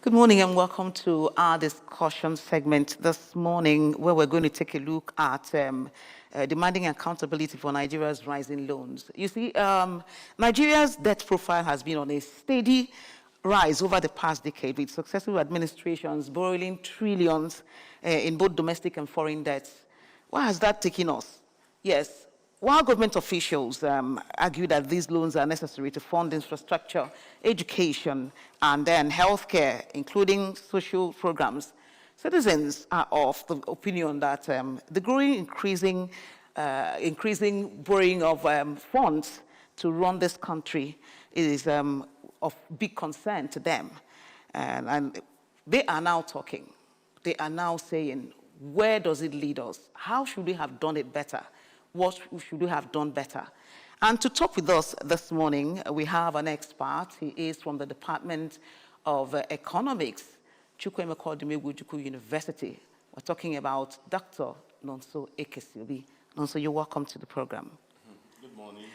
Good morning and welcome to our discussion segment this morning, where we're going to take a look at demanding accountability for Nigeria's rising loans. You see, Nigeria's debt profile has been on a steady rise over the past decade, with successive administrations borrowing trillions in both domestic and foreign debts. Where has that taken us? Yes, while government officials argue that these loans are necessary to fund infrastructure, education, and then healthcare, including social programs, citizens are of the opinion that the growing, increasing borrowing of funds to run this country is of big concern to them. And they are now talking. They are now saying, where does it lead us? How should we have done it better? What should we have done better? And to talk with us this morning, we have an expert. He is from the Department of Economics, Chukwuemeka Odumegwu University. We're talking about Dr. Nonso Ekesiobi. Nonso, you're welcome to the program. Good morning.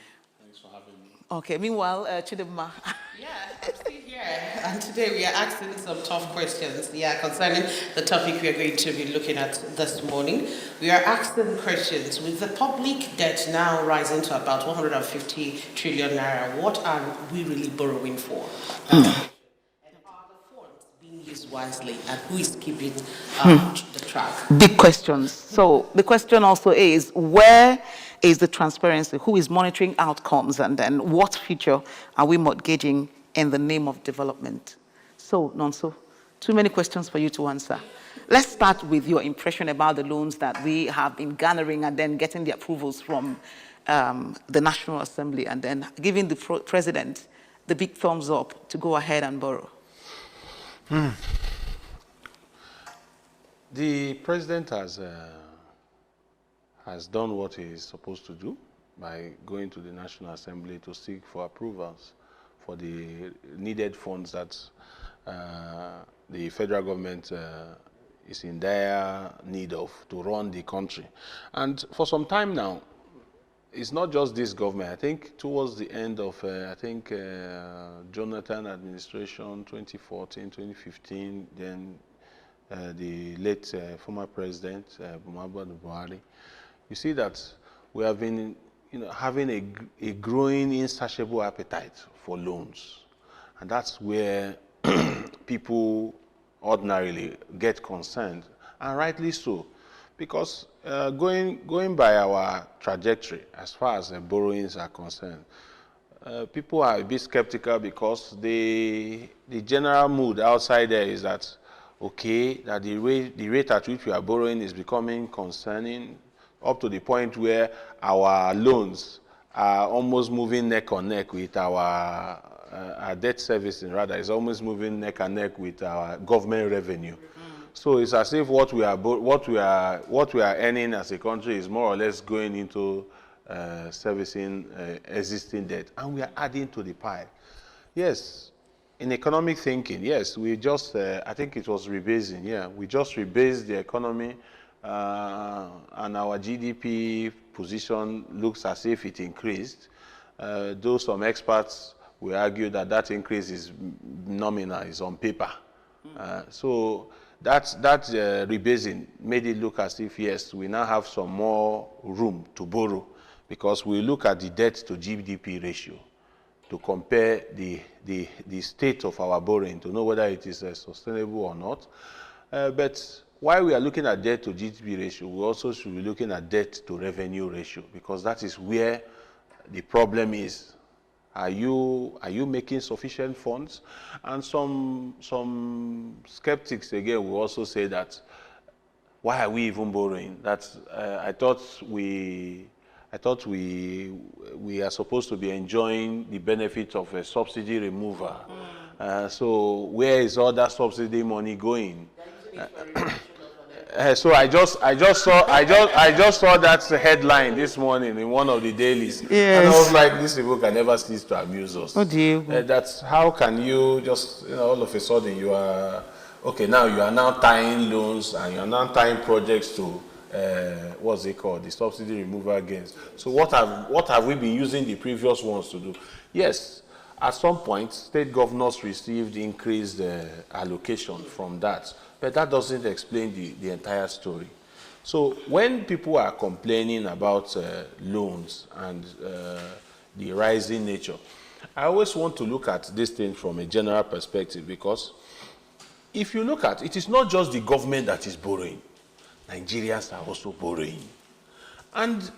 Thanks for having me. Okay, meanwhile, Chidimma. Yeah, I'm still here. And today we are asking some tough questions, concerning the topic we are going to be looking at this morning. We are asking questions, with the public debt now rising to about 150 trillion naira, what are we really borrowing for? And are the funds being used wisely, and who is keeping the track? Big questions. So the question also is, where is the transparency? Who is monitoring outcomes? And then what future are we mortgaging in the name of development? So, Nonso, too many questions for you to answer. Let's start with your impression about the loans that we have been garnering and then getting the approvals from the National Assembly and then giving the president the big thumbs up to go ahead and borrow. The president has done what he is supposed to do by going to the National Assembly to seek for approvals for the needed funds that the federal government is in dire need of to run the country. And for some time now, it's not just this government. I think towards the end of, Jonathan administration, 2014, 2015, then the late former president, Muhammadu Buhari, you see that we have been having a growing, insatiable appetite for loans. And that's where people ordinarily get concerned, and rightly so. Because going by our trajectory, as far as borrowings are concerned, people are a bit skeptical because the general mood outside there is that, okay, that the rate at which we are borrowing is becoming concerning, up to the point where our loans are almost moving neck on neck with our debt servicing, rather, is almost moving neck and neck with our government revenue. So it's as if what we are earning as a country is more or less going into servicing existing debt, and we are adding to the pie. Yes, in economic thinking, yes, we just I think it was rebasing. Yeah, we just rebased the economy, and our GDP position looks as if it increased. Though some experts will argue that that increase is nominal, is on paper. So that rebasing made it look as if, yes, we now have some more room to borrow, because we look at the debt to GDP ratio to compare the state of our borrowing to know whether it is sustainable or not. But while we are looking at debt to GDP ratio, we also should be looking at debt to revenue ratio, because that is where the problem is. Are you making sufficient funds? And some skeptics again will also say that, why are we even borrowing? That's I thought we are supposed to be enjoying the benefit of a subsidy removal. So where is all that subsidy money going? So I just saw that headline this morning in one of the dailies, and I was like, these people can never cease to amuse us. Oh dear. That's how can you just all of a sudden you are okay, now you are now tying loans and you are now tying projects to what's it called, the subsidy removal gains. So what have we been using the previous ones to do? Yes, At some point, state governors received increased allocation from that, but that doesn't explain the entire story. So when people are complaining about loans and the rising nature, I always want to look at this thing from a general perspective, because if you look at it, is not just the government that is borrowing. Nigerians are also borrowing. And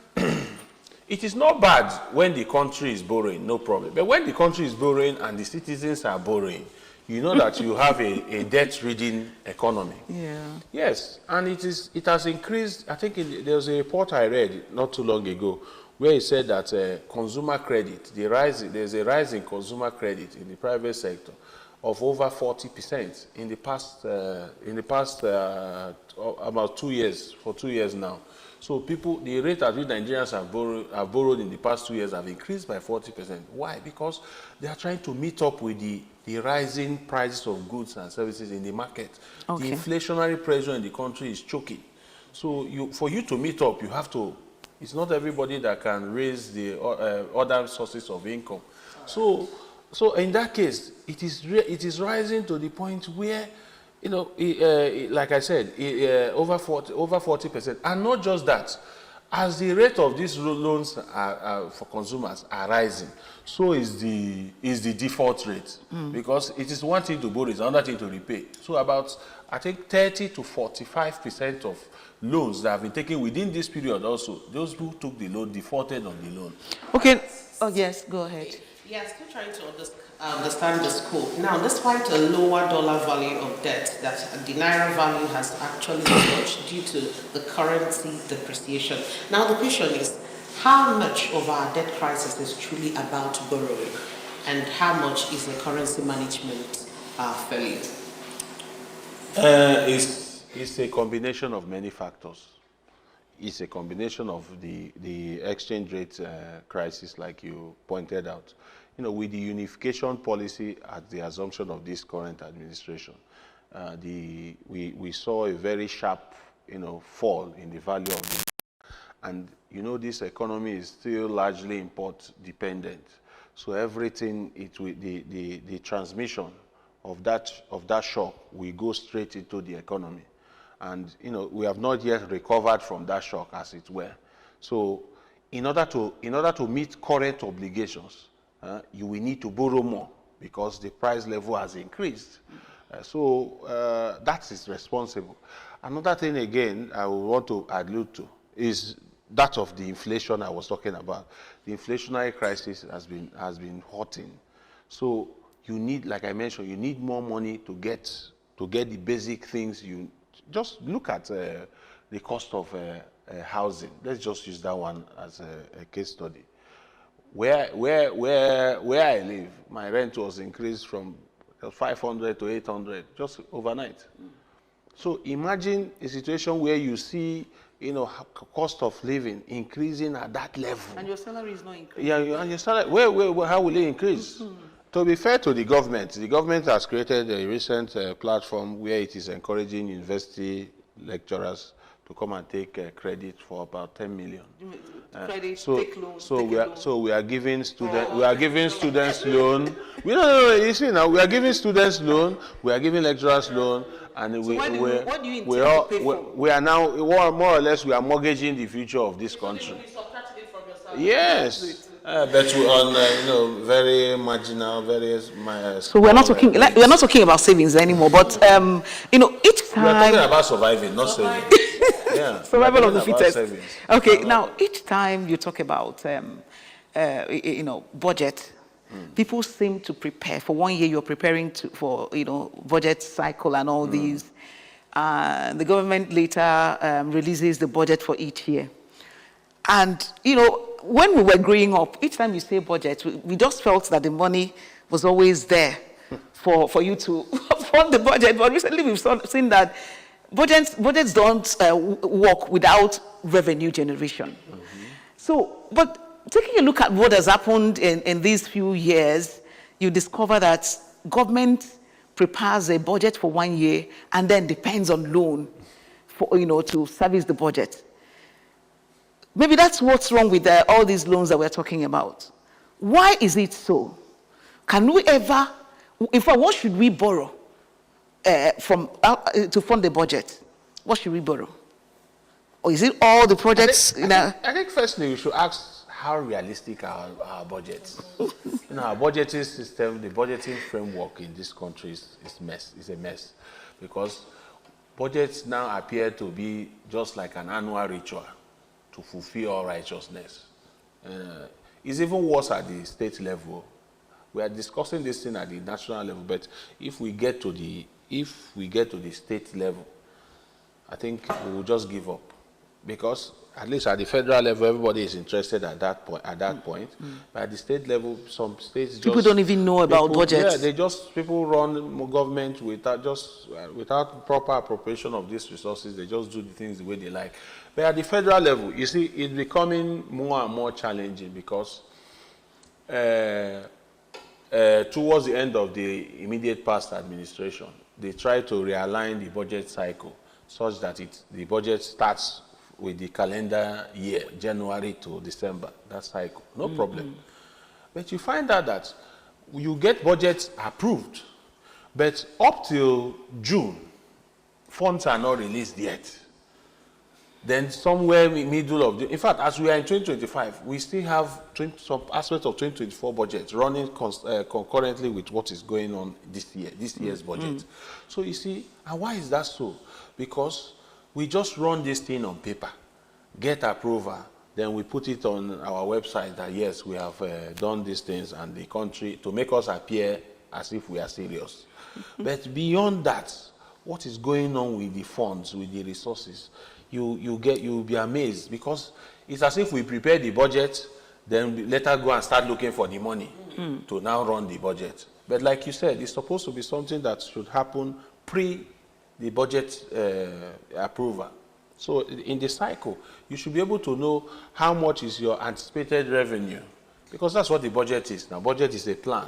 it is not bad when the country is borrowing, no problem. But when the country is borrowing and the citizens are borrowing, you know that you have a debt-ridden economy. Yeah. Yes, and it has increased. I think there was a report I read not too long ago where it said that consumer credit, there's a rise in consumer credit in the private sector of over 40% in the past about 2 years, for 2 years now. So the rate at which Nigerians have borrowed in the past 2 years have increased by 40%. Why? Because they are trying to meet up with the rising prices of goods and services in the market. Okay. The inflationary pressure in the country is choking. So for you to meet up, you have to, it's not everybody that can raise the other sources of income. So in that case, it is rising to the point where, you know, like I said, over 40%. And not just that, as the rate of these loans for consumers are rising, so is the default rate. Because it is one thing to borrow, it's another thing to repay. So about, I think, 30 to 45% of loans that have been taken within this period also, those who took the loan defaulted on the loan. Okay. Oh, yes, go ahead. Yeah, still trying to understand the scope. Now, despite a lower dollar value of debt, that the naira value has actually surged due to the currency depreciation. Now, the question is, how much of our debt crisis is truly about borrowing, and how much is the currency management failure? It's a combination of many factors. It's a combination of the exchange rate crisis, like you pointed out. You know, with the unification policy at the assumption of this current administration, we saw a very sharp, you know, fall in the value of the, and you know, this economy is still largely import dependent. So everything, the transmission of that shock will go straight into the economy. And, you know, we have not yet recovered from that shock, as it were. So in order to meet current obligations, you will need to borrow more because the price level has increased. So that is responsible. Another thing, again, I would want to allude to is that of the inflation I was talking about. The inflationary crisis has been hurting. So you need, like I mentioned, you need more money to get the basic things. You just look at the cost of housing. Let's just use that one as a case study. Where I live, my rent was increased from 500 to 800 just overnight. So imagine a situation where you see, you know, cost of living increasing at that level. And your salary is not increasing. Yeah, and your salary, how will it increase? To be fair to the government has created a recent platform where it is encouraging university lecturers to come and take credit for about 10 million. Credit, take loans. So we are giving students loan. You see now, we are giving students loan, we are giving lecturers loan, and what do you intend to pay for? we are now more or less we are mortgaging the future of this country. Yes. But we on you know, very marginal, very so we're not talking we're not talking about savings anymore, but you know, each time we're talking about surviving, not saving. Yeah, survival of the fittest. Okay, now each time you talk about you know, budget, people seem to prepare. For 1 year, you're preparing for, you know, budget cycle and all these. The government later releases the budget for each year. And, you know, when we were growing up, each time you say budget, we just felt that the money was always there for you to fund the budget. But recently we've seen that budgets don't work without revenue generation. So, but taking a look at what has happened in these few years, you discover that government prepares a budget for 1 year and then depends on loan for, you know, to service the budget. Maybe that's what's wrong with all these loans that we're talking about. Why is it so? Can we ever, in fact, what should we borrow to fund the budget? What should we borrow? Or is it all the projects? I think firstly we should ask how realistic are our budgets. Our budgeting system, the budgeting framework in this country is a mess, because budgets now appear to be just like an annual ritual to fulfill all righteousness. It's even worse at the state level. We are discussing this thing at the national level, but if we get to the state level, I think we will just give up, because at least at the federal level, everybody is interested at that point. But at the state level, some states people don't even know about budgets. Yeah, people run government without proper appropriation of these resources. They just do the things the way they like. But at the federal level, you see, it's becoming more and more challenging, because towards the end of the immediate past administration, they tried to realign the budget cycle such that the budget starts with the calendar year, January to December, that cycle. No problem. But you find out that you get budgets approved, but up till June, funds are not released yet. Then somewhere in the middle of in fact, as we are in 2025, we still have some aspects of 2024 budget running concurrently with what is going on this year's budget. So you see, and why is that so? Because we just run this thing on paper, get approval, then we put it on our website that yes, we have done these things, and the country, to make us appear as if we are serious. But beyond that, what is going on with the funds, with the resources? You'll be amazed, because it's as if we prepare the budget, then later go and start looking for the money to now run the budget. But like you said, it's supposed to be something that should happen pre the budget approval. So in the cycle, you should be able to know how much is your anticipated revenue, because that's what the budget is. Now, budget is a plan.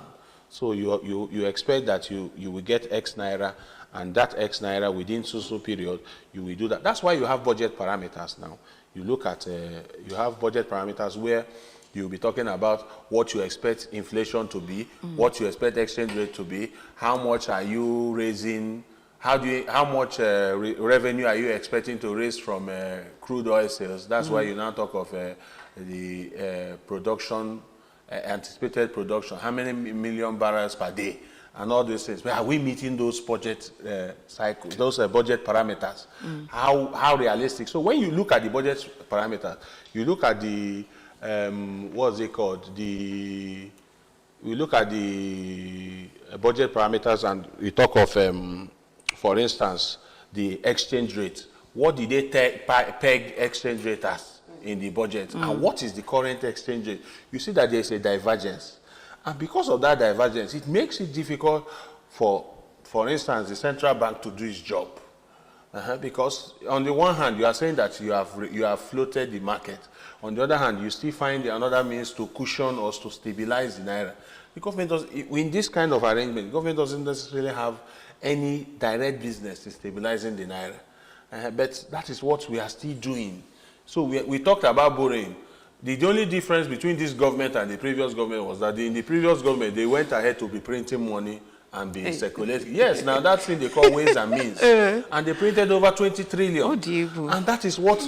So you expect that you will get X naira, and that X naira within so period, you will do that. That's why you have budget parameters now. You look at, you have budget parameters where you'll be talking about what you expect inflation to be, what you expect exchange rate to be, how much are you raising, how much revenue are you expecting to raise from crude oil sales? That's why you now talk of the production, anticipated production, how many million barrels per day, and all these things. But are we meeting those budget cycles, those budget parameters? How realistic? So when you look at the budget parameters, you look at the what's it called? We look at the budget parameters, and we talk of, for instance, the exchange rate. What did they peg exchange rate as in the budget? And what is the current exchange rate? You see that there's a divergence. And because of that divergence, it makes it difficult for instance, the central bank to do its job. Because on the one hand, you are saying that you have floated the market. On the other hand, you still find another means to cushion or to stabilize the naira. The government in this kind of arrangement, the government doesn't necessarily have any direct business in stabilizing the naira. But that is what we are still doing. So we talked about borrowing. The only difference between this government and the previous government was that in the previous government, they went ahead to be printing money and be circulating. Yes, now that's thing they call ways and means. And they printed over 20 trillion. Oh, dear. And that is what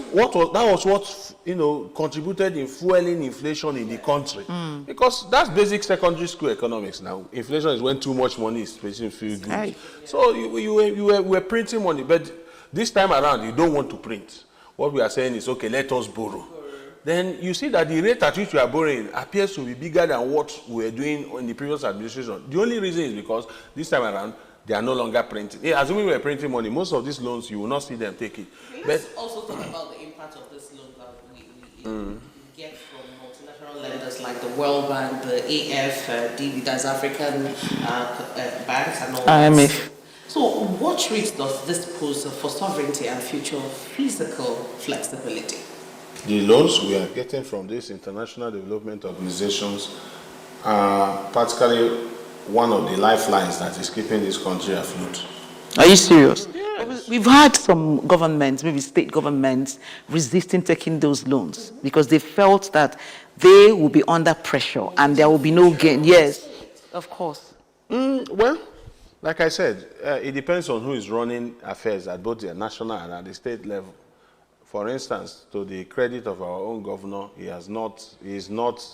contributed in fueling inflation in the country. Because that's basic secondary school economics now. Inflation is when too much money is making feel good. Aye. So you were printing money, but this time around, you don't want to print. What we are saying is, okay, let us borrow. Then you see that the rate at which we are borrowing appears to be bigger than what we were doing in the previous administration. The only reason is because this time around, they are no longer printing. Assuming we were printing money, most of these loans, you will not see them take it. Let's also talk about the impact of this loan that we get from multilateral lenders like the World Bank, the AFD, that's African banks and all that. IMF. So what risk does this pose for sovereignty and future physical flexibility? The loans we are getting from these international development organizations are practically one of the lifelines that is keeping this country afloat. Are you serious? Yes. We've had some governments, maybe state governments, resisting taking those loans because they felt that they will be under pressure and there will be no gain. Yes. Of course. Well, like I said, it depends on who is running affairs at both the national and at the state level. For instance, to the credit of our own governor, he is not,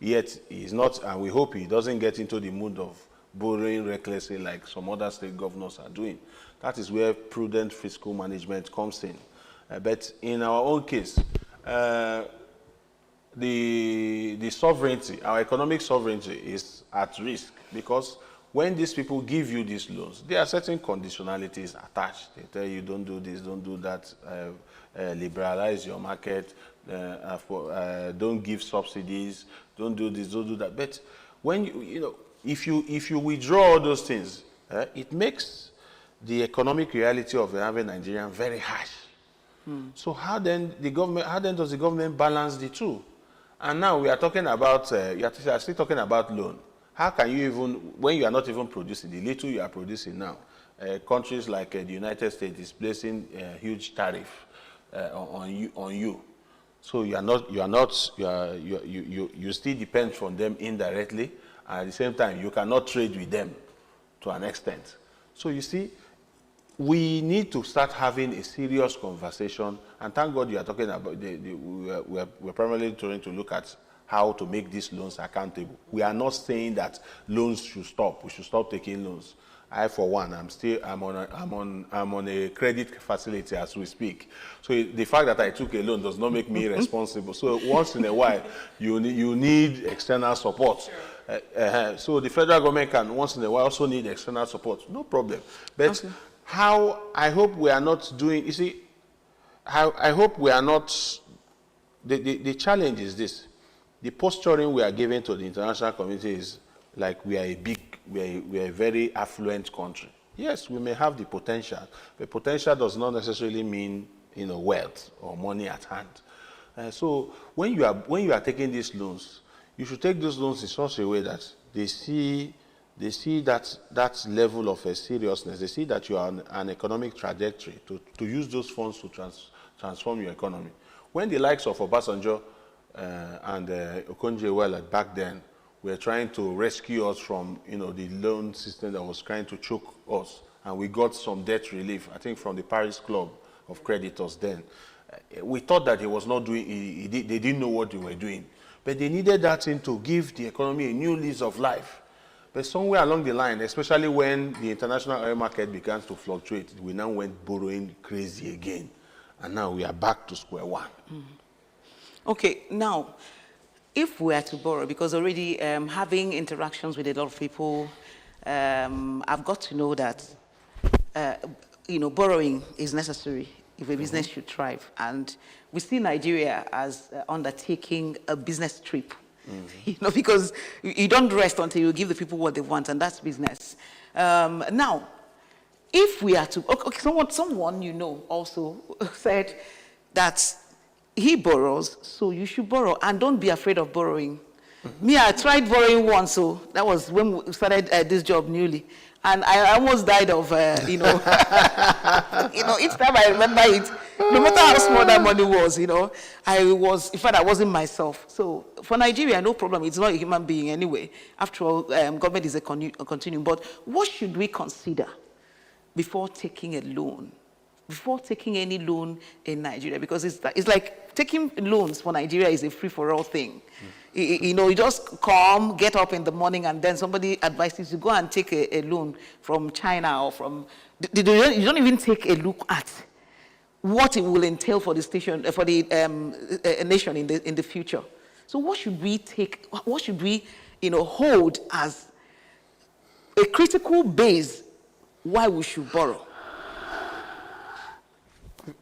and we hope he doesn't get into the mood of borrowing recklessly like some other state governors are doing. That is where prudent fiscal management comes in. But in our own case, the sovereignty, our economic sovereignty is at risk because when these people give you these loans, there are certain conditionalities attached. They tell you don't do this, don't do that, liberalize your market, don't give subsidies, don't do this, don't do that. But when if you withdraw all those things, it makes the economic reality of having Nigeria very harsh. So how then does the government balance the two? And now we are talking about, you are still talking about loan. How can you even, when you are not even producing, the little you are producing now, countries like the United States is placing a huge tariff on you. So you still depend from them indirectly, and at the same time, you cannot trade with them to an extent. So you see, we need to start having a serious conversation, and thank God you are talking about, we're primarily trying to look at how to make these loans accountable. We are not saying that loans should stop. We should stop taking loans. I, for one, I'm on a credit facility as we speak. So the fact that I took a loan does not make me responsible. So once in a while, you need external support. So the federal government can once in a while also need external support. No problem. But how I hope we are not doing. You see, I hope we are not. The challenge is this. The posturing we are giving to the international community is like we are a very affluent country. Yes, we may have the potential, but potential does not necessarily mean wealth or money at hand. So when you are taking these loans, you should take those loans in such a way that they see that level of seriousness. They see that you are on an economic trajectory to use those funds to transform your economy. When the likes of Obasanjo and Okonjo-Iweala back then were trying to rescue us from the loan system that was trying to choke us, and we got some debt relief, I think from the Paris Club of Creditors then. We thought that he was not doing, they didn't know what they were doing. But they needed that thing to give the economy a new lease of life. But somewhere along the line, especially when the international oil market began to fluctuate, we now went borrowing crazy again. And now we are back to square one. Okay, now, if we are to borrow, because already having interactions with a lot of people, I've got to know that, borrowing is necessary if a business should thrive. And we see Nigeria as undertaking a business trip, because you don't rest until you give the people what they want, and that's business. Now, if we are to, someone also said that he borrows, so you should borrow, and don't be afraid of borrowing. Me, I tried borrowing once, so that was when we started this job newly, and I almost died of, each time I remember it, no matter how small that money was, in fact, I wasn't myself. So for Nigeria, no problem. It's not a human being anyway. After all, government is a continuum. But what should we consider before taking a loan? Before taking any loan in Nigeria, because it's like taking loans for Nigeria is a free-for-all thing. You just come, get up in the morning, and then somebody advises you to go and take a loan from China or from. You don't even take a look at what it will entail for the nation in the future. So what should we take? What should we hold as a critical base why we should borrow?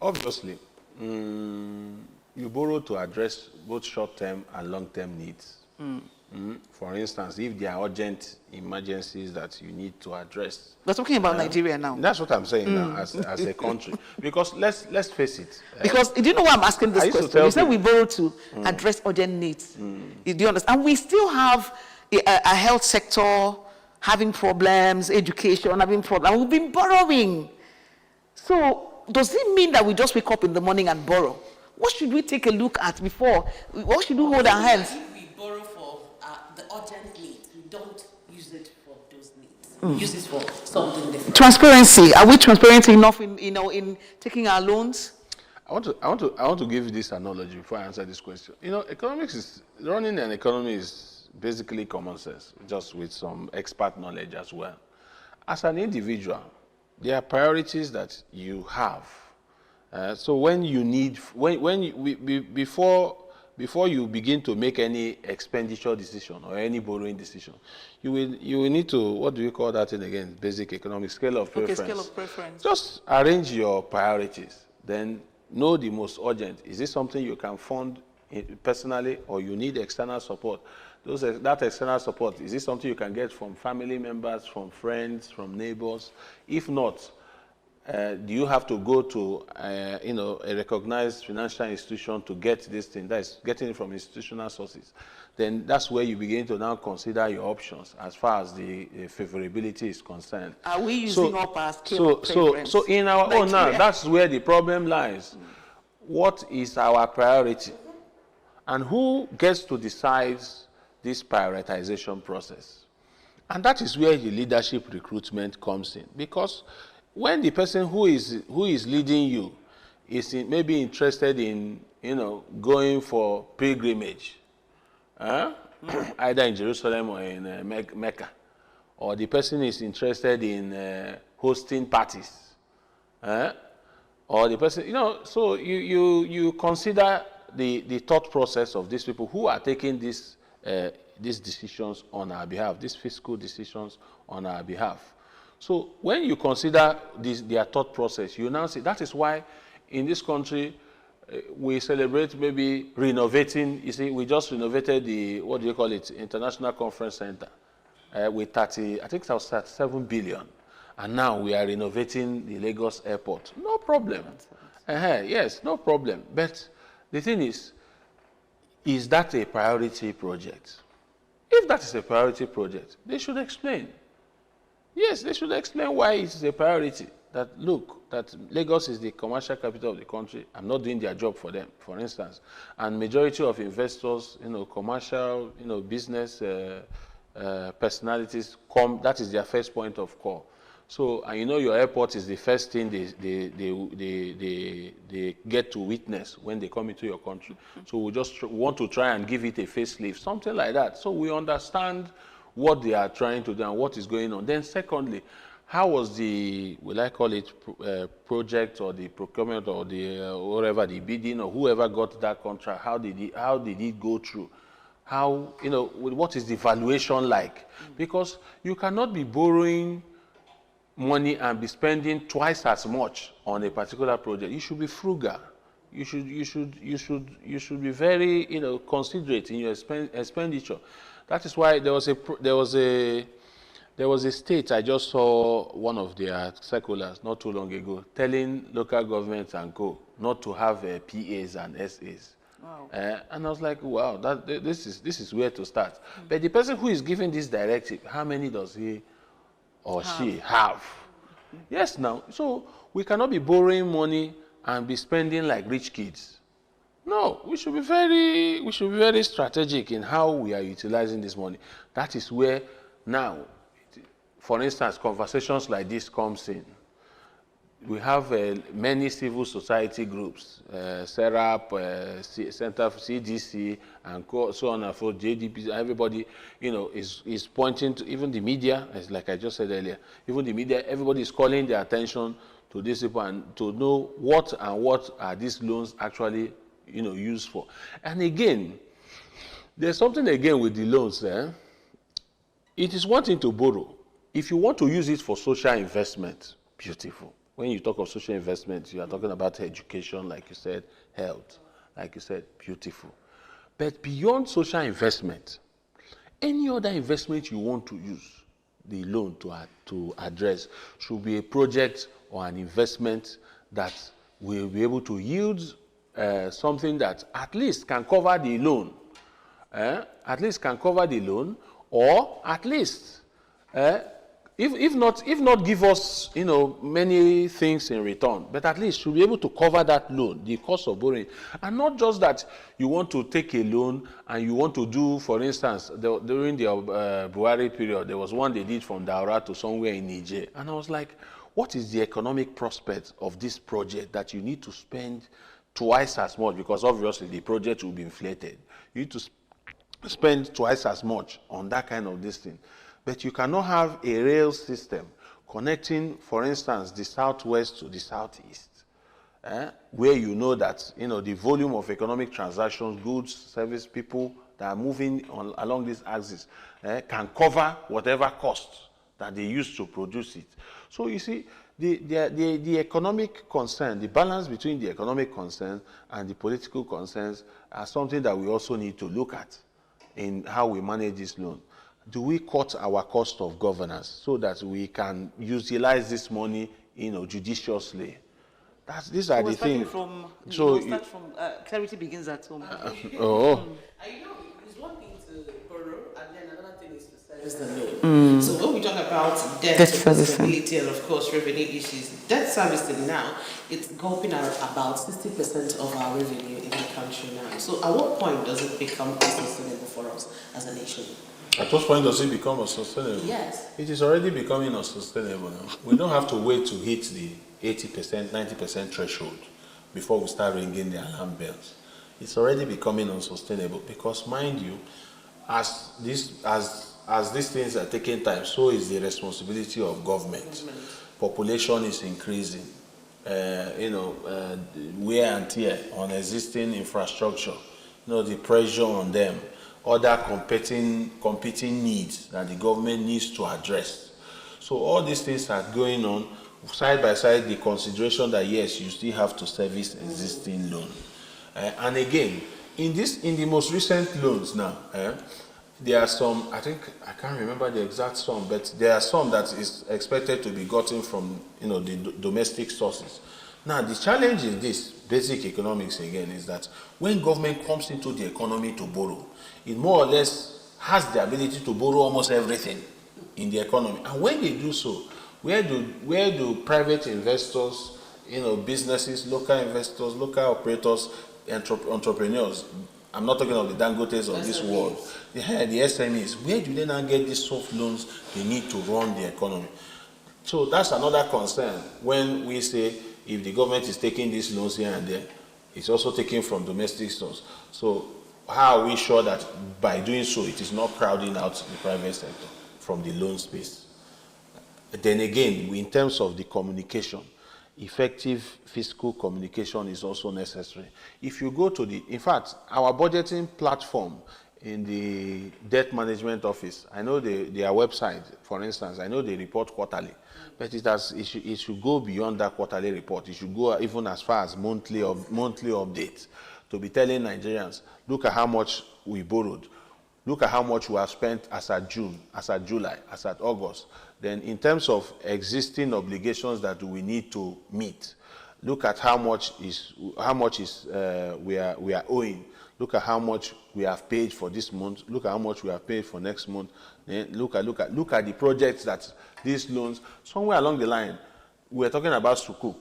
Obviously, you borrow to address both short-term and long-term needs. For instance, if there are urgent emergencies that you need to address. We're talking about Nigeria now. That's what I'm saying now, as a country. Because let's face it. Because do you know why I'm asking this question? You said we borrow to address urgent needs. Do you understand? And we still have a health sector having problems, education having problems. We've been borrowing. So does it mean that we just wake up in the morning and borrow? What should we take a look at before? What should we hold our hands? If we borrow for the urgent needs, we don't use it use it for something different. Transparency. Are we transparent enough in taking our loans? I want to give you this analogy before I answer this question. Running an economy is basically common sense, just with some expert knowledge as well. As an individual, there are priorities that you have. So before you begin to make any expenditure decision or any borrowing decision, you will need to, what do you call that thing again? Basic economic scale of preference. Okay, scale of preference. Just arrange your priorities. Then know the most urgent. Is this something you can fund personally, or you need external support? That external support, is this something you can get from family members, from friends, from neighbors? If not, do you have to go to a recognized financial institution to get this thing? That is getting it from institutional sources. Then that's where you begin to now consider your options as far as the favorability is concerned. Are we using up our scale of preference? So in our own now, that's where the problem lies. What is our priority? And who gets to decide this prioritization process? And that is where the leadership recruitment comes in. Because when the person who is leading you is maybe interested in going for pilgrimage, either in Jerusalem or in Mecca, or the person is interested in hosting parties, or the person, so you consider the thought process of these people who are taking these decisions on our behalf, these fiscal decisions on our behalf. So when you consider their thought process, you now see that is why in this country we celebrate maybe renovating. You see, we just renovated the, what do you call it, International Conference Center with I think it was 37 billion. And now we are renovating the Lagos airport. No problem. Yes, no problem. But the thing is that a priority project? If that is a priority project, they should explain. Yes, they should explain why it is a priority. That, look, that Lagos is the commercial capital of the country. I'm not doing their job for them, for instance. And majority of investors, commercial, business personalities come, that is their first point of call. So, and your airport is the first thing they get to witness when they come into your country. So we just want to try and give it a facelift, something like that. So we understand what they are trying to do and what is going on. Then secondly, how was the, will I call it project or the procurement or the whatever, the bidding or whoever got that contract, how did it go through? How, what is the valuation like? Because you cannot be borrowing money and be spending twice as much on a particular project. You should be frugal. You should be very, considerate in your expenditure. That is why there was a state, I just saw one of their circulars not too long ago telling local governments and co not to have PAs and SAs. Wow. And I was like, wow, this is where to start. But the person who is giving this directive, how many does he or she have? Yes, now. So we cannot be borrowing money and be spending like rich kids. No, we should be very strategic in how we are utilizing this money. That is where now, for instance, conversations like this comes in. We have many civil society groups, SERAP, Center for CDC, and so on and so forth, JDP, everybody, is pointing to, even the media, as like I just said earlier, even the media, everybody is calling their attention to these people and to know what are these loans actually, used for. And again, there's something again with the loans. It is one thing to borrow. If you want to use it for social investment, beautiful. When you talk of social investment, you are talking about education, like you said, health, like you said, beautiful. But beyond social investment, any other investment you want to use the loan to address should be a project or an investment that will be able to yield something that at least can cover the loan. At least can cover the loan, or at least if not give us, many things in return, but at least should be able to cover that loan, the cost of borrowing. And not just that you want to take a loan and you want to do, for instance, during the Buhari period, there was one they did from Daura to somewhere in Niger. And I was like, what is the economic prospect of this project that you need to spend twice as much? Because obviously the project will be inflated. You need to spend twice as much on that kind of this thing. But you cannot have a rail system connecting, for instance, the southwest to the southeast, where you know that the volume of economic transactions, goods, service, people that are moving along this axis can cover whatever costs that they use to produce it. So you see, the economic concern, the balance between the economic concern and the political concerns are something that we also need to look at in how we manage this loan. Do we cut our cost of governance so that we can utilize this money, judiciously? These are the things. Clarity begins at home. Oh. It's one thing to borrow, and then another thing is to service the loan. So when we talk about debt serviceability and of course revenue issues, debt servicing now, it's gulping out about 60% of our revenue in the country now. So at what point does it become unsustainable for us as a nation? At what point does it become unsustainable? Yes. It is already becoming unsustainable now. We don't have to wait to hit the 80%, 90% threshold before we start ringing the alarm bells. It's already becoming unsustainable because, mind you, as these things are taking time, so is the responsibility of government. Population is increasing. Wear and tear on existing infrastructure. The pressure on them. Other competing needs that the government needs to address. So all these things are going on side by side, the consideration that yes, you still have to service existing loan. And again, in the most recent loans now, there are some, I can't remember the exact sum, but there are some that is expected to be gotten from the domestic sources. Now the challenge in this basic economics again is that when government comes into the economy to borrow, it more or less has the ability to borrow almost everything in the economy. And when they do so, where do private investors, businesses, local investors, local operators, entrepreneurs, I'm not talking of the Dangotes of this world, the SMEs, where do they now get these soft loans they need to run the economy? So that's another concern when we say if the government is taking these loans here and there, it's also taken from domestic source. So how are we sure that by doing so, it is not crowding out the private sector from the loan space? Then again, in terms of the communication, effective fiscal communication is also necessary. If you go to in fact, our budgeting platform in the debt management office, I know their website, for instance, I know they report quarterly, but it should go beyond that quarterly report. It should go even as far as monthly updates to be telling Nigerians, look at how much we borrowed, look at how much we have spent as at June, as at July, as at August. Then in terms of existing obligations that we need to meet, look at how much we are owing. Look at how much we have paid for this month. Look at how much we have paid for next month. Then look at the projects that these loans. Somewhere along the line, we were talking about Sukuk.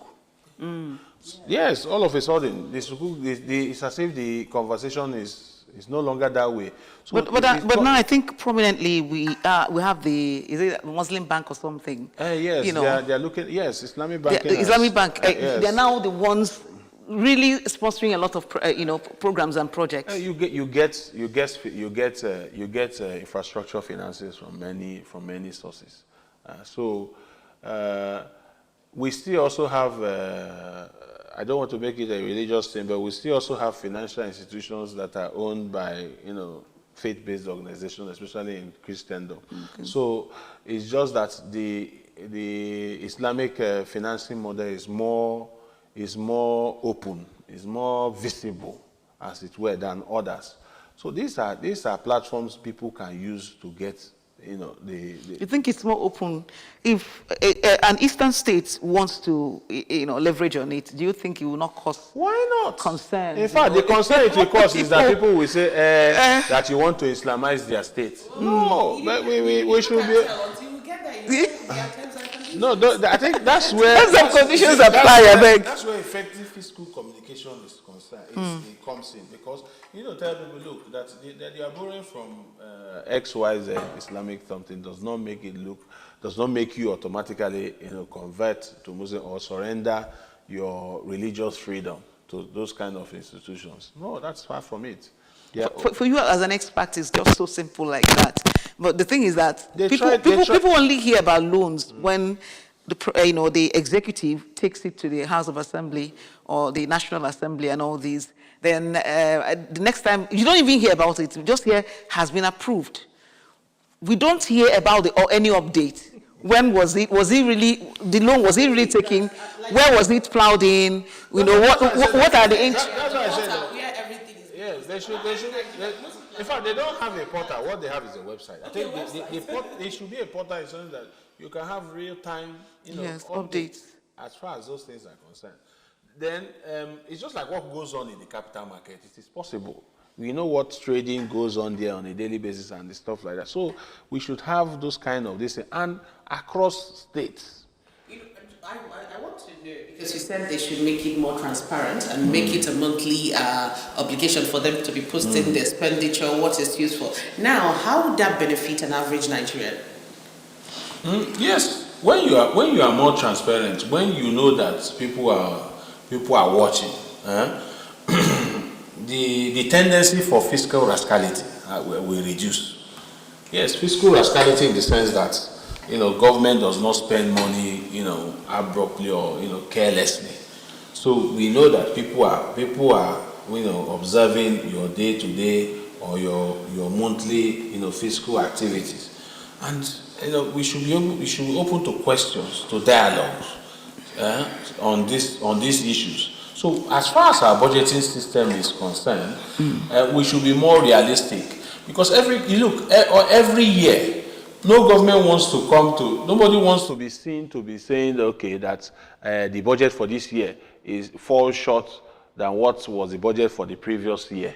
Yes, all of a sudden, it's as if the conversation is no longer that way. So but now I think prominently we have is it Muslim Bank or something? Yes, they are looking. Yes, Islamic Bank. Islamic Bank. Yes. They're now the ones really sponsoring a lot of programs and projects. You get infrastructure finances from many sources. We still also have. I don't want to make it a religious thing, but we still also have financial institutions that are owned by faith-based organizations, especially in Christendom. Okay. So it's just that the Islamic financing model is more open, is more visible, as it were, than others. So these are platforms people can use to get, You think it's more open if an eastern state wants to, leverage on it? Do you think it will not cause? Why not? Concern. In fact, the concern it will cause is that people will say that you want to Islamize their state. No, but we should be. No, I think that's where Terms and conditions apply, I beg. that's where effective fiscal communication is concerned. It comes in because you know tell people look that you are borrowing from XYZ Islamic something does not make you automatically convert to Muslim or surrender your religious freedom to those kind of institutions. No, that's far from it. Yeah. For you as an expert, it's just so simple like that. But the thing is that They people only hear about loans when the executive takes it to the House of Assembly or the National Assembly and all these. Then the next time you don't even hear about it. You just hear has been approved. We don't hear about or any update. When was it? Was it really the loan? Was it really taken? Where was it plowed in? You know what are the That's what I said. Yes, they should. In fact, they don't have a portal. What they have is a website. I think they should be a portal in something that you can have real-time, updates as far as those things are concerned. Then it's just like what goes on in the capital market. It is possible. We know what trading goes on there on a daily basis and the stuff like that. So we should have those kind of this and across states. I want to know, because you said they should make it more transparent and make it a monthly obligation for them to be posting the expenditure, what it's used for. Now, how would that benefit an average Nigerian? Yes, when you are more transparent, when you know that people are watching, the tendency for fiscal rascality will reduce. Yes, fiscal rascality in the sense that government does not spend money abruptly or carelessly. So we know that people are observing your day-to-day or your monthly fiscal activities, and we should be open to questions, to dialogues on these issues. So as far as our budgeting system is concerned, we should be more realistic because every year. Nobody wants to be seen to be saying, okay, that the budget for this year falls short than what was the budget for the previous year.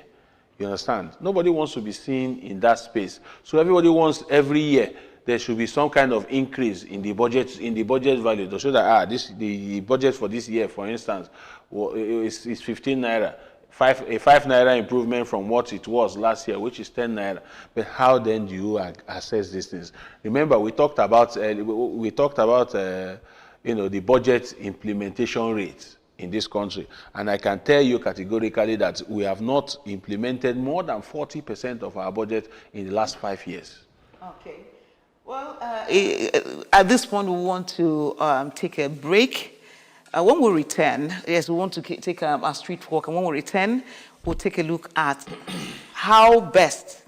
You understand? Nobody wants to be seen in that space. So everybody wants every year there should be some kind of increase in the budget value to show that the budget for this year, for instance, is 15 naira. A 5 naira improvement from what it was last year, which is 10 naira. But how then do you assess these things? Remember, we talked about the budget implementation rate in this country, and I can tell you categorically that we have not implemented more than 40% of our budget in the last 5 years. Okay. Well, at this point, we want to take a break. When we return, yes, we want to take a street walk, and when we return, we'll take a look at how best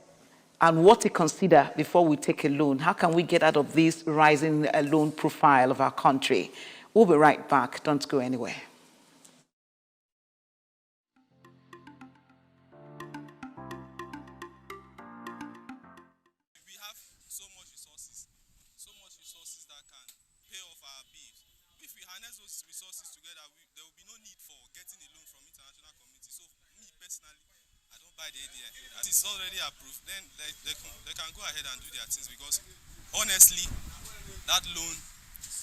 and what to consider before we take a loan. How can we get out of this rising loan profile of our country? We'll be right back. Don't go anywhere. We have so much resources that can pay off our bills. If we harness those resources together, there will be no need for getting a loan from international community. So me personally, I don't buy the idea. That is already approved, then they can go ahead and do their things because honestly, that loan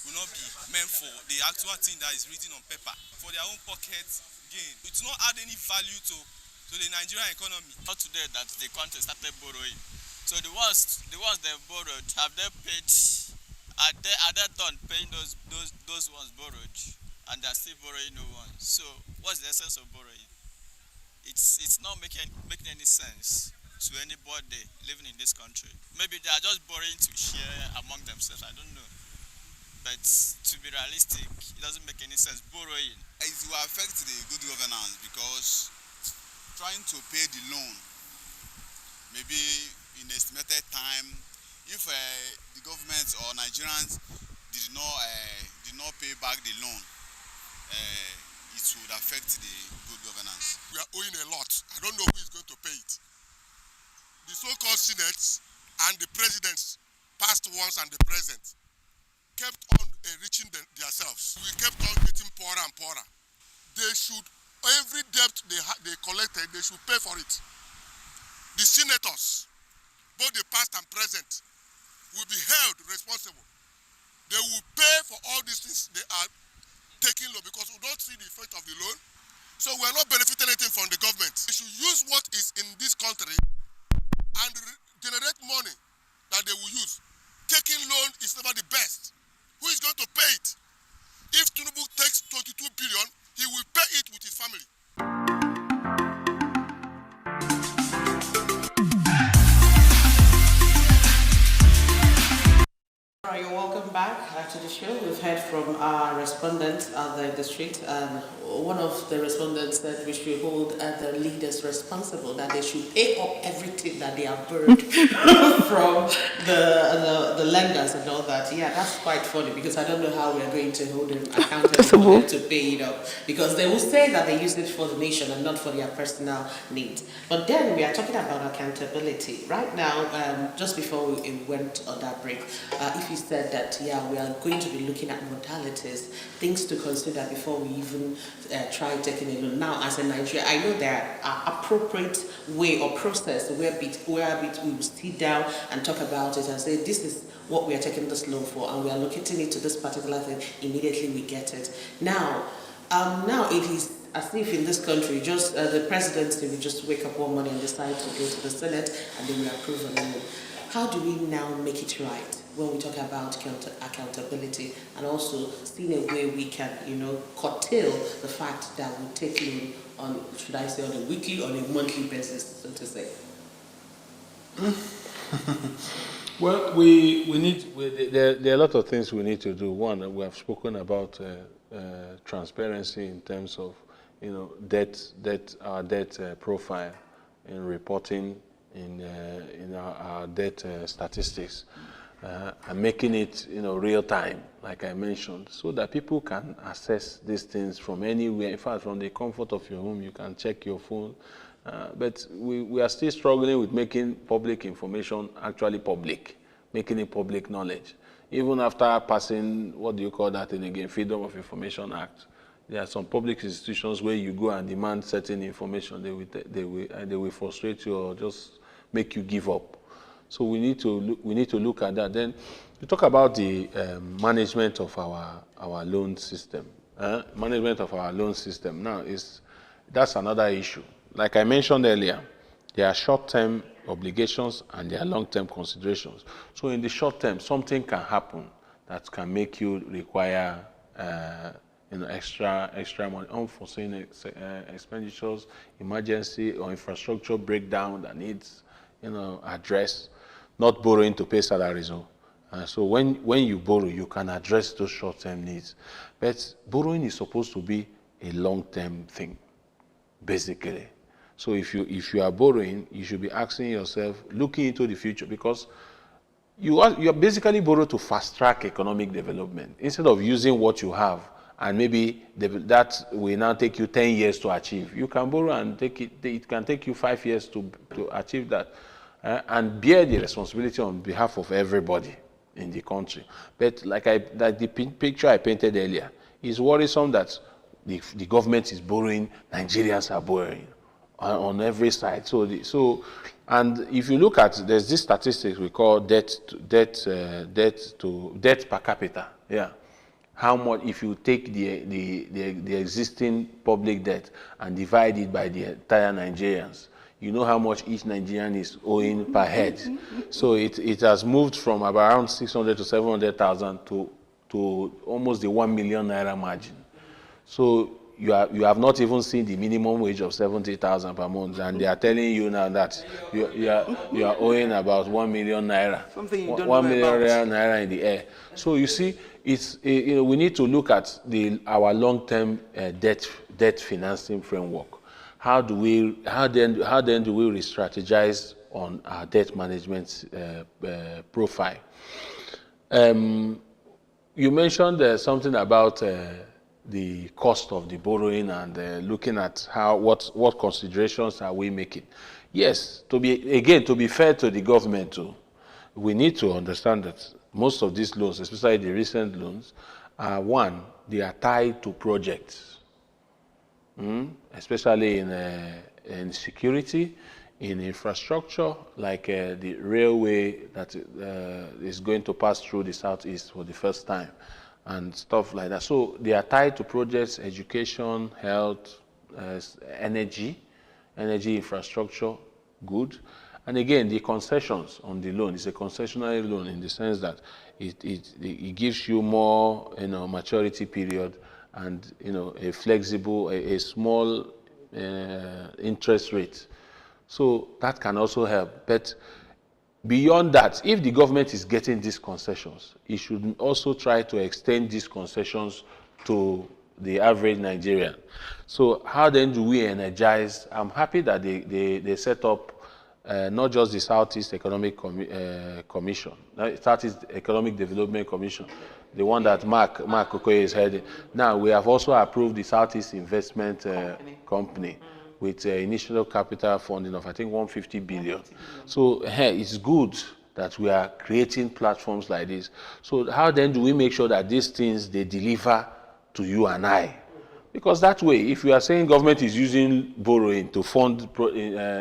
will not be meant for the actual thing that is written on paper, for their own pocket gain. It will not add any value to the Nigerian economy. Not today that the country started borrowing. So the ones they borrowed, have they paid? Are they done paying those ones borrowed, and they're still borrowing new ones? So what's the essence of borrowing? It's not making any sense to anybody living in this country. Maybe they are just borrowing to share among themselves. I don't know. But to be realistic, it doesn't make any sense borrowing. It will affect the good governance because trying to pay the loan, maybe in estimated time, if the government or Nigerians did not pay back the loan, it would affect the good governance. We are owing a lot. I don't know who is going to pay it. The so-called senates and the presidents, past ones and the present, kept on enriching themselves. We kept on getting poorer and poorer. They should, every debt they collected, they should pay for it. The senators, both the past and present, will be held responsible They will pay for all these things they are taking loan because we don't see the effect of the loan. So we are not benefiting anything from the government. They should use what is in this country and generate money that they will use. Taking loan is never the best. Who is going to pay it? If Tinubu takes 22 billion, he will pay it with his family. All right, you're welcome back to the show. We've heard from our respondents out there in the street, and one of the respondents said we should hold the leaders responsible, that they should pay up everything that they have borrowed from the lenders and all that. Yeah, that's quite funny because I don't know how we're going to hold them accountable for them to pay it up, because they will say that they use it for the nation and not for their personal needs. But then we are talking about accountability. Right now, just before we went on that break, if you said that, yeah, we are going to be looking at modalities, things to consider before we even try taking a loan. Now, as a Nigerian, I know there are appropriate way or process where we will sit down and talk about it and say, this is what we are taking this loan for, and we are locating it to this particular thing. Immediately we get it. Now it is as if in this country, just the presidency will just wake up one morning and decide to go to the Senate and they will approve a loan. How do we now make it right when we talk about accountability, and also seeing a way we can, curtail the fact that we take loan on, should I say, on a weekly or a monthly basis, so to say? Well, there are a lot of things we need to do. One, we have spoken about transparency in terms of, our debt profile, in reporting in our debt statistics, and making it, real time, like I mentioned, so that people can access these things from anywhere. In fact, from the comfort of your home, you can check your phone. But we are still struggling with making public information actually public, making it public knowledge. Even after passing, what do you call that thing again, Freedom of Information Act, there are some public institutions where you go and demand certain information, they will frustrate you or just make you give up. So we need to look at that. Then we talk about the management of our loan system. Management of our loan system now that's another issue. Like I mentioned earlier, there are short-term obligations and there are long-term considerations. So in the short term, something can happen that can make you require extra money, unforeseen expenditures, emergency or infrastructure breakdown that needs address. Not borrowing to pay salaries. So when you borrow, you can address those short-term needs. But borrowing is supposed to be a long-term thing, basically. So if you are borrowing, you should be asking yourself, looking into the future, because you are basically borrowing to fast-track economic development instead of using what you have and maybe that will now take you 10 years to achieve. You can borrow and it can take you 5 years to achieve that. And bear the responsibility on behalf of everybody in the country. But like the picture I painted earlier, it's worrisome that the government is borrowing, Nigerians are borrowing on every side. And if you look at, there's this statistics we call debt per capita. Yeah. How much, if you take the existing public debt and divide it by the entire Nigerians, you know how much each Nigerian is owing per head. So it has moved from around 600 to 700,000 to almost the 1 million naira margin. So you have not even seen the minimum wage of 70,000 per month, and they are telling you now that you are owing about 1 million naira. Something you don't 1 know million about. naira in the air. So you see, we need to look at our long-term debt financing framework. How then do we re-strategize on our debt management profile? You mentioned something about the cost of the borrowing and looking at what considerations are we making. Yes, to be fair to the government too, we need to understand that most of these loans, especially the recent loans, they are tied to projects. Especially in security, in infrastructure, like the railway that is going to pass through the southeast for the first time, and stuff like that. So they are tied to projects, education, health, energy infrastructure, good. And again, the concessions on the loan is a concessionary loan in the sense that it gives you more, maturity period, and a flexible, a small interest rate. So that can also help. But beyond that, if the government is getting these concessions, it should also try to extend these concessions to the average Nigerian. So how then do we energize? I'm happy that they set up not just the Southeast Economic Commission, Southeast Economic Development Commission, the one that Mark Okoye is heading. Now we have also approved the Southeast Investment Company with initial capital funding of I think 150 billion. So it's good that we are creating platforms like this. So how then do we make sure that these things they deliver to you and I? Because that way, if you are saying government is using borrowing to fund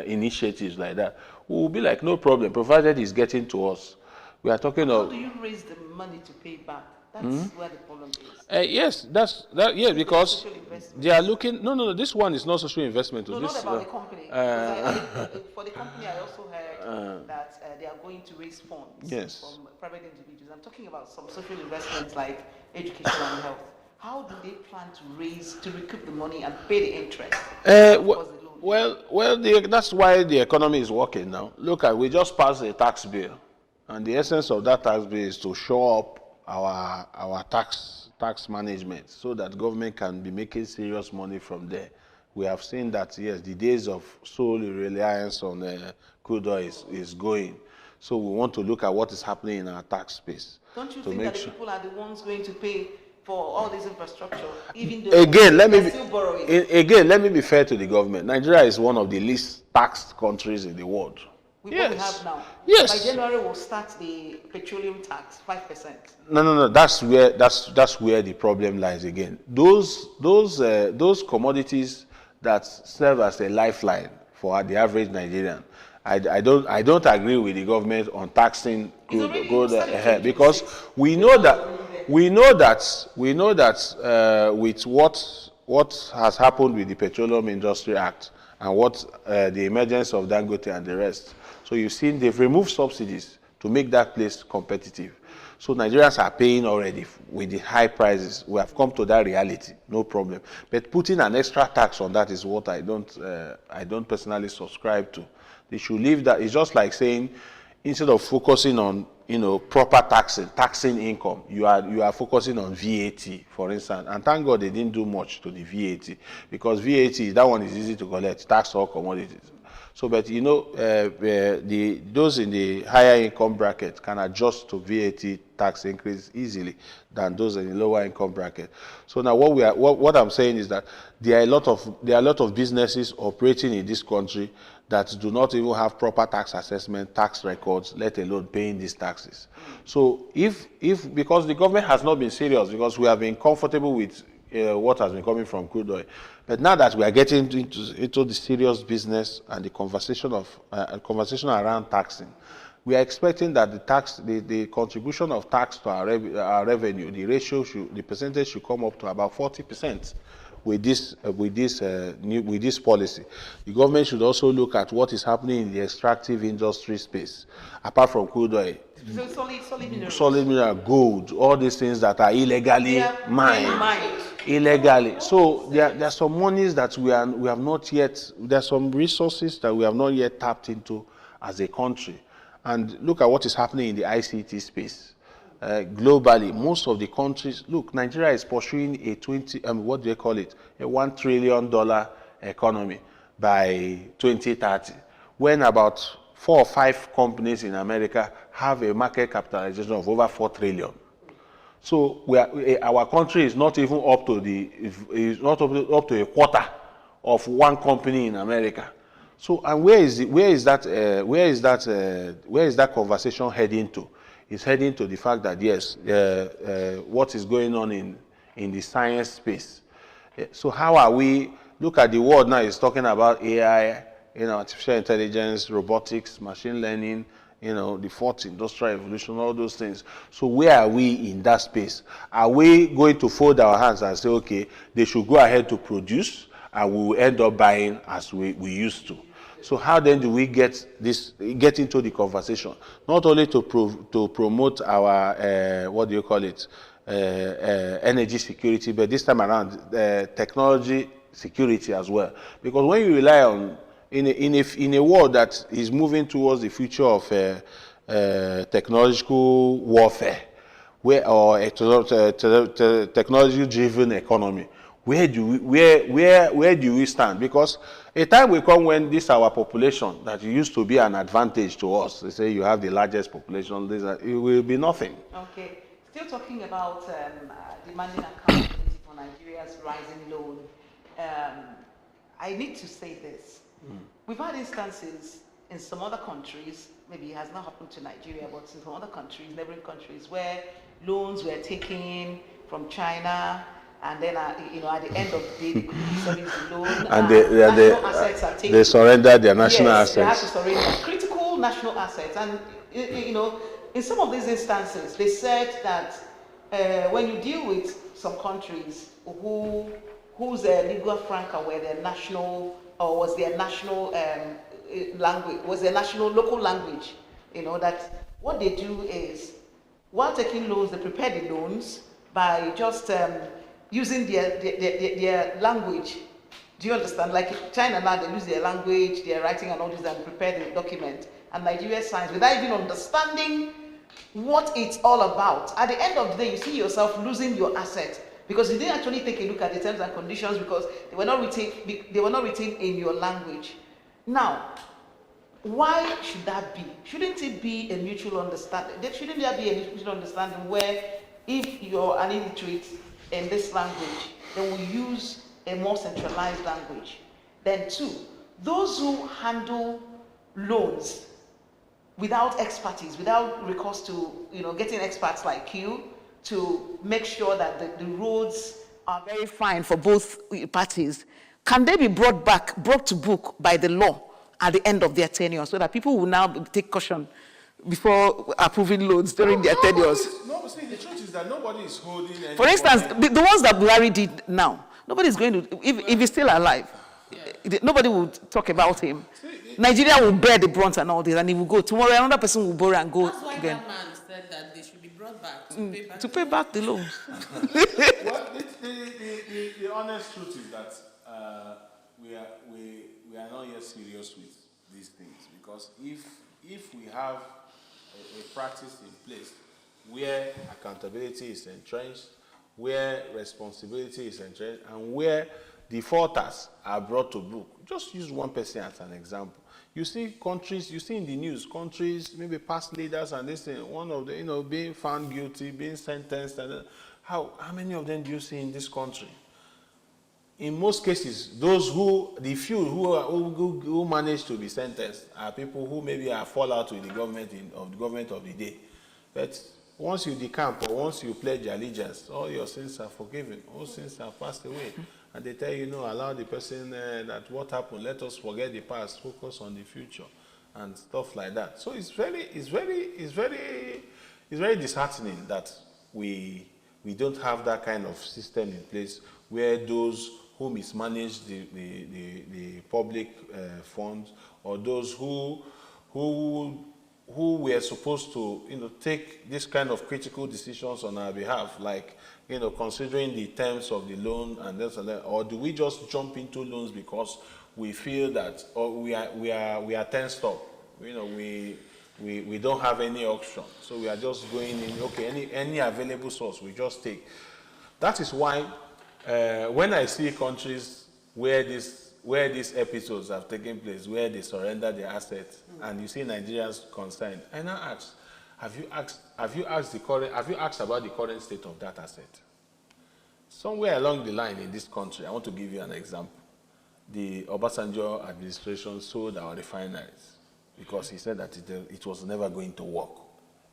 initiatives like that, we will be like, no problem, provided it's getting to us. We are talking How of... do you raise the money to pay back? That's where the problem is. Yes, yes, because they are looking... No, this one is not social investment. No, this, not about the company. For the company, I also heard that they are going to raise funds from private individuals. I'm talking about some social investments like education and health. How do they plan to recoup the money and pay the interest? That's why the economy is working now. Look, we just passed a tax bill, and the essence of that tax bill is to show up our tax management so that government can be making serious money from there. We have seen that, yes, the days of sole reliance on crude oil is going. So we want to look at what is happening in our tax space. Don't you think that the people are the ones going to pay for all this infrastructure, even though they're still borrowing? Again, let me be fair to the government. Nigeria is one of the least taxed countries in the world. With what we have now. Yes. By January, we'll start the petroleum tax, 5%. No. That's where the problem lies again. Those commodities that serve as a lifeline for the average Nigerian. I don't agree with the government on taxing gold ahead, because we know that with what has happened with the Petroleum Industry Act and what the emergence of Dangote and the rest. So you've seen they've removed subsidies to make that place competitive. So Nigerians are paying already with the high prices. We have come to that reality, no problem. But putting an extra tax on that is what I don't personally subscribe to. They should leave that. It's just like saying, instead of focusing on proper taxing income, you are focusing on VAT, for instance. And thank God they didn't do much to the VAT, because VAT, that one is easy to collect, tax all commodities. So, but those in the higher income bracket can adjust to VAT tax increase easily than those in the lower income bracket. So now what I'm saying is that there are a lot of businesses operating in this country that do not even have proper tax assessment, tax records, let alone paying these taxes. So because the government has not been serious, because we have been comfortable with what has been coming from crude oil, but now that we are getting into the serious business and the conversation around taxing, we are expecting that the contribution of tax to our revenue, the percentage should come up to about 40%. With this policy, the government should also look at what is happening in the extractive industry space, apart from crude oil. So solid mineral, gold, all these things that are illegally mined. Illegally. So there are some monies that we have not yet. There are some resources that we have not yet tapped into as a country. And look at what is happening in the ICT space. Globally, most of the countries, look, Nigeria is pursuing a $1 trillion economy by 2030, when about 4 or 5 companies in America have a market capitalization of over 4 trillion. So our country is not even up to a quarter of one company in America. So, and where is that conversation heading to? It's heading to the fact that yes, what is going on in the science space. So how are we? Look at the world now is talking about AI, artificial intelligence, robotics, machine learning, the fourth industrial revolution, all those things. So where are we in that space? Are we going to fold our hands and say, okay, they should go ahead to produce and we will end up buying as we used to? So how then do we get into the conversation? Not only to promote our, what do you call it, energy security, but this time around, technology security as well. Because when you rely on, in a world that is moving towards the future of technological warfare, or a technology-driven economy, where do we stand? Because a time will come when this our population that used to be an advantage to us. They say you have the largest population. It will be nothing. Okay. Still talking about demanding accountability for Nigeria's rising loan. I need to say this. We've had instances in some other countries, maybe it has not happened to Nigeria, but in some other countries, neighboring countries, where loans were taken from China, and then at the end of the day, they could be serving the loan. And national assets are taken. they surrender their national assets. They have to surrender critical national assets. And in some of these instances, they said that when you deal with some countries whose lingua franca were their national, or was their national language, was their national local language, that what they do is, while taking loans, they prepare the loans by just using their language. Do you understand? Like China now, they use their language, their writing and all this, and prepare the document. And Nigeria signs without even understanding what it's all about. At the end of the day, you see yourself losing your asset because you didn't actually take a look at the terms and conditions because they were not written in your language. Now, why should that be? Shouldn't it be a mutual understanding? Shouldn't there be a mutual understanding where if you're an illiterate in this language, then we use a more centralized language? Then two, those who handle loans without expertise, without recourse to getting experts like you to make sure that the roads are very fine for both parties, can they be brought to book by the law at the end of their tenure so that people will now take caution before approving loans during their tenures? No, see, the truth is that nobody is holding any. For instance, the ones that Buhari did now, nobody's going to, if he's still alive, nobody will talk about him. Nigeria will bear the brunt and all this, and he will go. Tomorrow, another person will borrow and go. That's why again. that man said that they should be brought back To pay back the loans. Well, the honest truth is that we are not yet serious with these things, because if we have a practice in place where accountability is entrenched, where responsibility is entrenched, and where defaulters are brought to book. Just use one person as an example. You see countries, you see in the news, countries, maybe past leaders and this thing, one of them, being found guilty, being sentenced, and how many of them do you see in this country? In most cases, the few who manage to be sentenced are people who maybe are fall out with the government of the day. But once you decamp or once you pledge allegiance, all your sins are forgiven, all sins are passed away. And they tell you, allow the person that what happened, let us forget the past, focus on the future, and stuff like that. So it's very disheartening that we don't have that kind of system in place where those who mismanage the public funds, or those who were supposed to take this kind of critical decisions on our behalf, like considering the terms of the loan and this and that, or do we just jump into loans because we feel that, or we are tensed up, we don't have any option, so we are just going in, okay, any available source we just take. That is why when I see countries where these episodes have taken place, where they surrender their assets, and you see Nigerians concerned, I now ask, have you asked about the current state of that asset? Somewhere along the line in this country, I want to give you an example. The Obasanjo administration sold our refineries because he said that it was never going to work.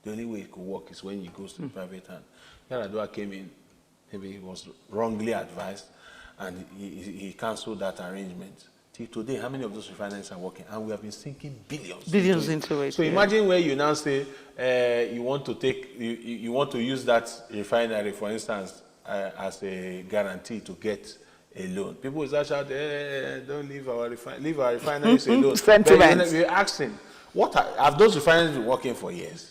The only way it could work is when it goes to private hand. Yar'Adua came in, maybe he was wrongly advised, and he cancelled that arrangement. Till today, how many of those refineries are working? And we have been sinking billions. Billions into it. So imagine where you now say you want to use that refinery, for instance, as a guarantee to get a loan. People will start shouting, don't leave our refineries alone. Sentiment. But we're asking, have those refineries been working for years?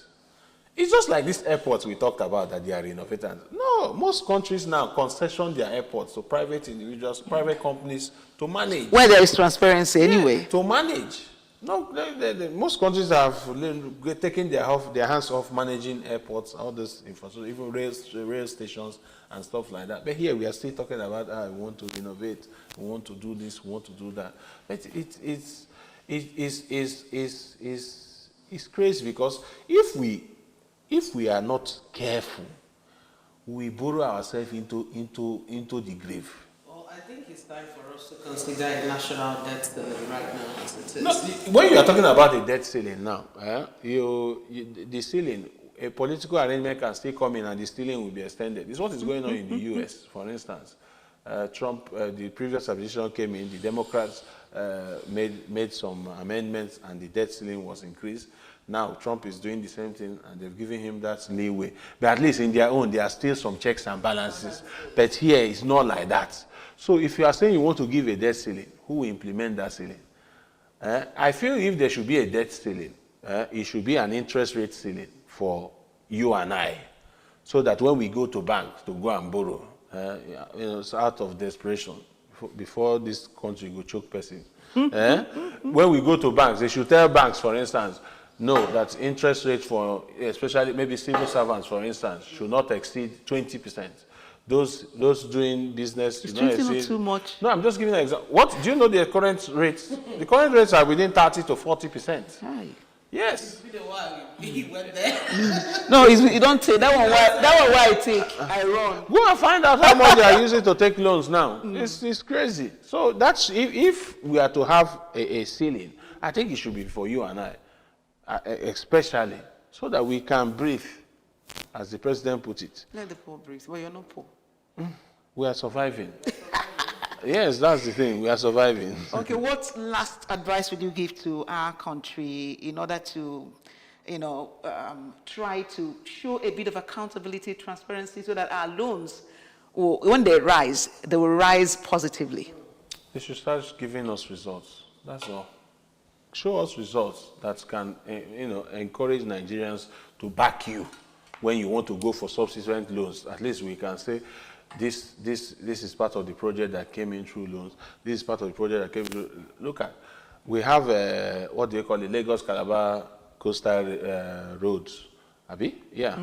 It's just like these airports we talked about that they are renovated. No, most countries now concession their airports to private individuals, private companies to manage. Where there is transparency anyway. To manage. No, most countries have taken their hands off managing airports, all this infrastructure, even rail stations and stuff like that. But here we are still talking about, we want to innovate, we want to do this, we want to do that. But it's crazy because if we are not careful, we borrow ourselves into the grave. Well, I think it's time for us to consider a national debt ceiling right now as it is. No, when you are talking about the debt ceiling now, the ceiling, a political arrangement can still come in and the ceiling will be extended. This is what is going on in the US, for instance. Trump, the previous administration came in, the Democrats made some amendments and the debt ceiling was increased. Now Trump is doing the same thing and they've given him that leeway. But at least in their own, there are still some checks and balances. But here it's not like that. So if you are saying you want to give a debt ceiling, who will implement that ceiling? I feel if there should be a debt ceiling, it should be an interest rate ceiling for you and I. So that when we go to banks to go and borrow, it's out of desperation. Before this country go choke person. When we go to banks, they should tell banks, for instance, no, that interest rate for, especially maybe civil servants, for instance, should not exceed 20%. Those doing business, Is 20 not too much? No, I'm just giving an example. What do you know the current rates? The current rates are within 30 to 40%. Aye. Yes. It's been a while. He went there. No, you don't take that one. Why I take? I run. Go and find out how much they are using to take loans now. It's crazy. So that's if we are to have a ceiling, I think it should be for you and I, especially, so that we can breathe, as the president put it. Let the poor breathe. Well, you're not poor. We are surviving. Yes, that's the thing. We are surviving. Okay, what last advice would you give to our country in order to, try to show a bit of accountability, transparency, so that our loans, when they will rise positively? They should start giving us results. That's all. Show us results that can, encourage Nigerians to back you when you want to go for subsequent loans. At least we can say, this is part of the project that came in through loans. This is part of the project that came through. Look at, we have what do you call it, Lagos-Calabar coastal roads. Abi? Yeah.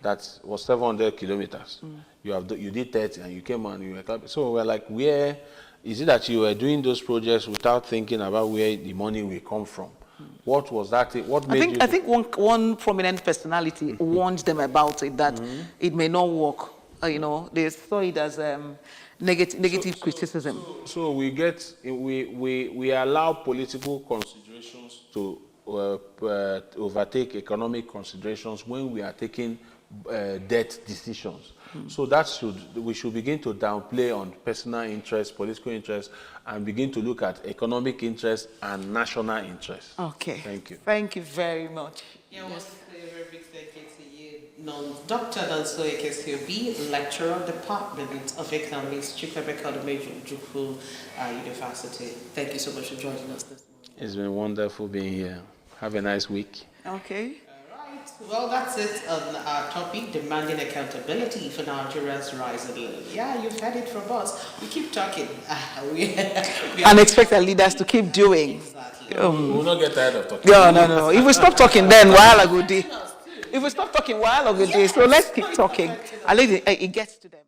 That was 700 kilometers. You did 30 and you came and you were, so we're like, where is it that you were doing those projects without thinking about where the money will come from? What was that? What made you? I think one prominent personality warned them about it, that it may not work. They saw it as negative criticism. So we allow political considerations to overtake economic considerations when we are taking debt decisions. So we should begin to downplay on personal interest, political interest, and begin to look at economic interest and national interest. Okay. Thank you. Thank you very much. Yeah, well, a very big thank you to you, Dr. Nonso Ekesiobi, lecturer, Department of Economics, Chukwuemeka Ojukwu University. Thank you so much for joining us this morning. It's been wonderful being here. Have a nice week. Okay. Well, that's it on our topic, demanding accountability for Nigeria's rising loan. Yeah, you've heard it from us. We keep talking. And expect our leaders to keep doing. Exactly. We will not get tired of talking. No. If we stop talking, then while a good day. If we stop talking, while a good day. So let's keep talking. At least it gets to them.